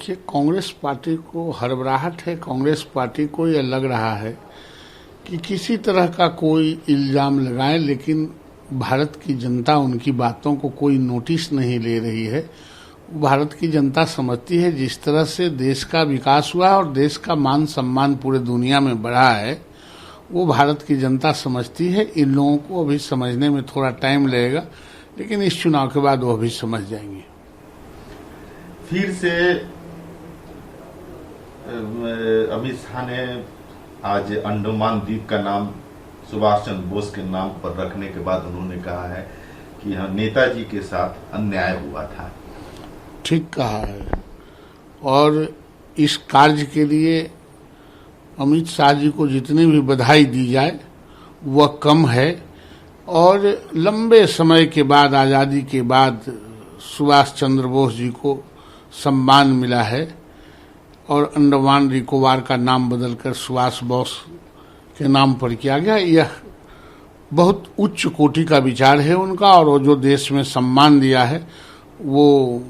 देखिए, कांग्रेस पार्टी को हड़बड़ाहट है। कांग्रेस पार्टी को यह लग रहा है कि किसी तरह का कोई इल्जाम लगाए, लेकिन भारत की जनता उनकी बातों को कोई नोटिस नहीं ले रही है। भारत की जनता समझती है जिस तरह से देश का विकास हुआ और देश का मान सम्मान पूरे दुनिया में बढ़ा है, वो भारत की जनता समझती है। इन लोगों को अभी समझने में थोड़ा टाइम लगेगा, लेकिन इस चुनाव के बाद वो भी समझ जाएंगे। फिर से अमित शाह ने आज अंडमान द्वीप का नाम सुभाष चंद्र बोस के नाम पर रखने के बाद उन्होंने कहा है कि हाँ, नेताजी के साथ अन्याय हुआ था। ठीक कहा है, और इस कार्य के लिए अमित शाह जी को जितनी भी बधाई दी जाए वह कम है। और लंबे समय के बाद, आज़ादी के बाद, सुभाष चंद्र बोस जी को सम्मान मिला है और अंडमान निकोबार का नाम बदलकर सुभाष बोस के नाम पर किया गया। यह बहुत उच्च कोटि का विचार है उनका, और वो जो देश में सम्मान दिया है वो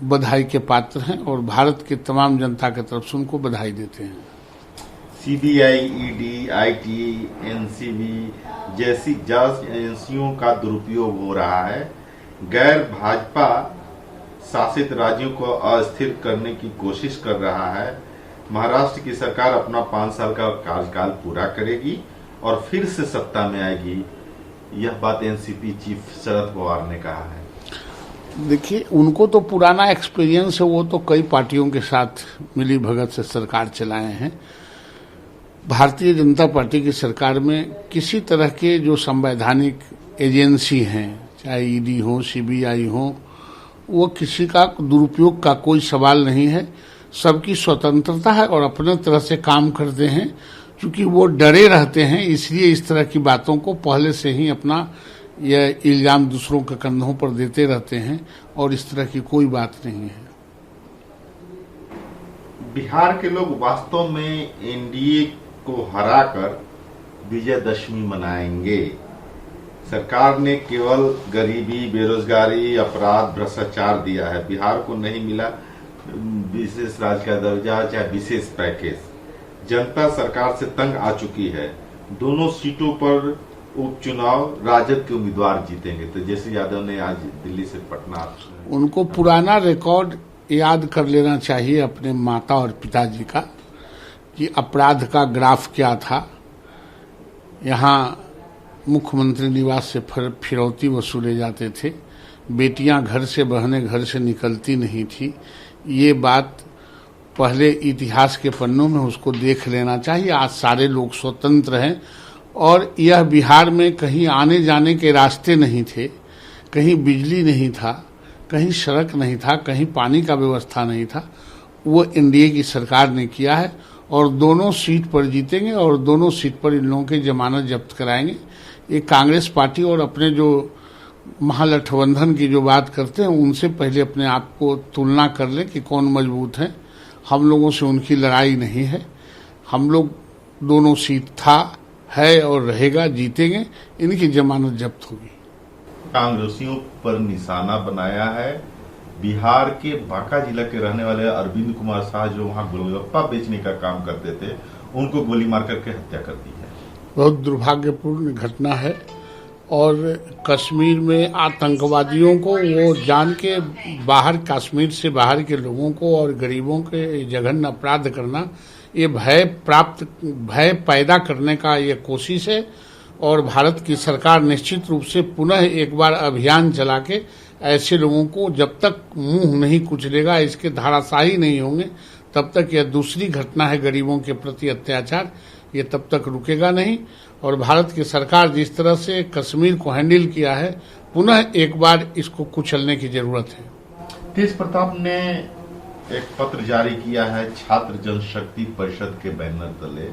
बधाई के पात्र हैं और भारत की तमाम जनता की तरफ से उनको बधाई देते हैं। सीबीआई, ईडी, आईटी, एनसीबी जैसी जांच एजेंसियों का दुरुपयोग हो रहा है। गैर भाजपा शासित राज्यों को अस्थिर करने की कोशिश कर रहा है। महाराष्ट्र की सरकार अपना 5 साल का कार्यकाल पूरा करेगी और फिर से सत्ता में आएगी, यह बात एनसीपी चीफ शरद पवार ने कहा है। देखिए, उनको तो पुराना एक्सपीरियंस है, वो तो कई पार्टियों के साथ मिली भगत से सरकार चलाए हैं। भारतीय जनता पार्टी की सरकार में किसी तरह के जो संवैधानिक एजेंसी हैं, चाहे ईडी हो, सीबीआई हो, वो किसी का दुरुपयोग का कोई सवाल नहीं है। सबकी स्वतंत्रता है और अपने तरह से काम करते हैं। क्योंकि वो डरे रहते हैं, इसलिए इस तरह की बातों को पहले से ही अपना यह इल्जाम दूसरों के कंधों पर देते रहते हैं, और इस तरह की कोई बात नहीं है। बिहार के लोग वास्तव में एनडीए को हराकर विजयदशमी मनाएंगे। सरकार ने केवल गरीबी, बेरोजगारी, अपराध, भ्रष्टाचार दिया है। बिहार को नहीं मिला विशेष राज्य का दर्जा, चाहे विशेष पैकेज। जनता सरकार से तंग आ चुकी है। दोनों सीटों पर उपचुनाव राजद के उम्मीदवार जीतेंगे। तेजस्वी यादव ने आज दिल्ली से पटना, उनको पुराना रिकॉर्ड याद कर लेना चाहिए अपने माता और पिताजी का, कि अपराध का ग्राफ क्या था। यहाँ मुख्यमंत्री निवास से फिरौती वसूले जाते थे, बेटियां घर से बहनें घर से निकलती नहीं थी। ये बात पहले इतिहास के पन्नों में उसको देख लेना चाहिए। आज सारे लोग स्वतंत्र हैं और यह बिहार में कहीं आने जाने के रास्ते नहीं थे, कहीं बिजली नहीं था, कहीं सड़क नहीं था, कहीं पानी का व्यवस्था नहीं था। वो एनडीए की सरकार ने किया है और दोनों सीट पर जीतेंगे और दोनों सीट पर इन लोगों की जमानत जब्त कराएंगे। ये कांग्रेस पार्टी और अपने जो महागठबंधन की जो बात करते हैं, उनसे पहले अपने आप को तुलना कर ले कि कौन मजबूत है। हम लोगों से उनकी लड़ाई नहीं है। हम लोग दोनों सीट था, है और रहेगा, जीतेंगे। इनकी जमानत जब्त होगी। कांग्रेसियों पर निशाना बनाया है। बिहार के बांका जिला के रहने वाले अरविंद कुमार शाह, जो वहां गोलगप्पा बेचने का काम करते थे, उनको गोली मार करके हत्या कर दी है। बहुत दुर्भाग्यपूर्ण घटना है। और कश्मीर में आतंकवादियों को वो जान के बाहर, कश्मीर से बाहर के लोगों को और गरीबों के जघन्य अपराध करना, ये भय पैदा करने का ये कोशिश है। और भारत की सरकार निश्चित रूप से पुनः एक बार अभियान चला के ऐसे लोगों को जब तक मुंह नहीं कुचलेगा, इसके धाराशाही नहीं होंगे, तब तक यह दूसरी घटना है गरीबों के प्रति अत्याचार, ये तब तक रुकेगा नहीं। और भारत की सरकार जिस तरह से कश्मीर को हैंडल किया है, पुनः एक बार इसको कुचलने की जरूरत है। तेज प्रताप ने एक पत्र जारी किया है छात्र जनशक्ति परिषद के बैनर तले।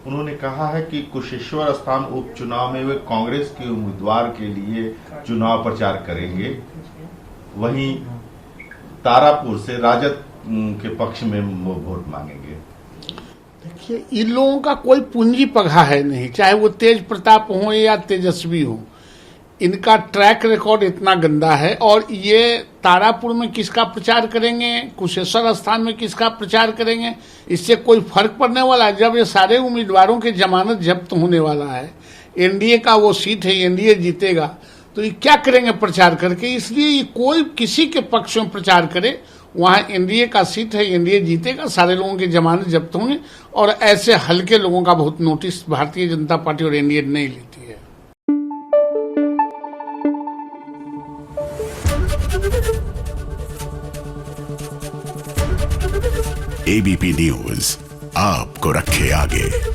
उन्होंने कहा है कि कुशेश्वर स्थान उपचुनाव में वे कांग्रेस के उम्मीदवार के लिए चुनाव प्रचार करेंगे। वहीं तारापुर से राजद के पक्ष में वोट मांगेंगे। देखिए, इन लोगों का कोई पूंजी पगहा है नहीं, चाहे वो तेज प्रताप हो या तेजस्वी हो। इनका ट्रैक रिकॉर्ड इतना गंदा है और ये तारापुर में किसका प्रचार करेंगे, कुशेश्वर स्थान में किसका प्रचार करेंगे, इससे कोई फर्क पड़ने वाला है? जब ये सारे उम्मीदवारों की जमानत जब्त होने वाला है, एनडीए का वो सीट है, एनडीए जीतेगा, तो ये क्या करेंगे प्रचार करके? इसलिए ये कोई किसी के पक्ष में प्रचार करे, वहां एनडीए का सीट है, एनडीए जीतेगा, सारे लोगों की जमानत जब्त होंगे, और ऐसे हल्के लोगों का बहुत नोटिस भारतीय जनता पार्टी और एनडीए नहीं लेती है। एबीपी न्यूज आपको रखे आगे।